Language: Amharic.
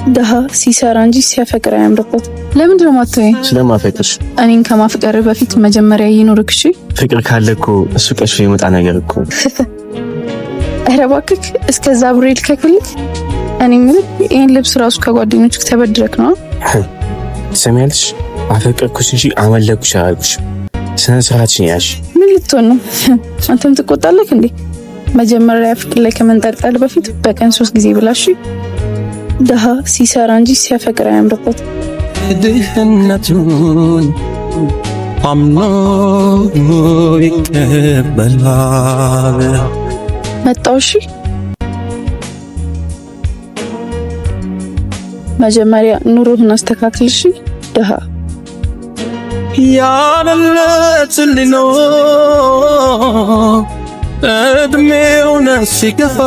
ደሃ ሲሰራ እንጂ ሲያፈቅር አያምርበት። ለምን ነው ማተይ? ስለማፈቅርሽ። እኔን ከማፍቀር በፊት መጀመሪያ ይኖርክ። እሺ ፍቅር ካለ እኮ እሱ ቀሽፎ የመጣ ነገር እኮ። ኧረ እባክህ እስከዛ ብሬል ከክልክ እኔ ምን ይሄን ልብስ ራሱ ከጓደኞችክ ተበድረክ ነው? ሰሚያልሽ አፈቅርኩሽ እንጂ አመለኩሽ አልኩሽ። ስነ ስርዓትሽን ያሽ። ምን ልትሆን ነው? አንተም ትቆጣለህ እንዴ? መጀመሪያ ፍቅር ላይ ከመንጠልጠል በፊት በቀን 3 ጊዜ ብላሽ። ደሃ ሲሰራ እንጂ ሲያፈቅር አያምርበት። ድህነቱን አምኖ ይቀበላል። መጣው። እሺ መጀመሪያ ኑሮህን አስተካክል። እሺ ደሃ ያለለት ሊኖር እድሜው ሲገፋ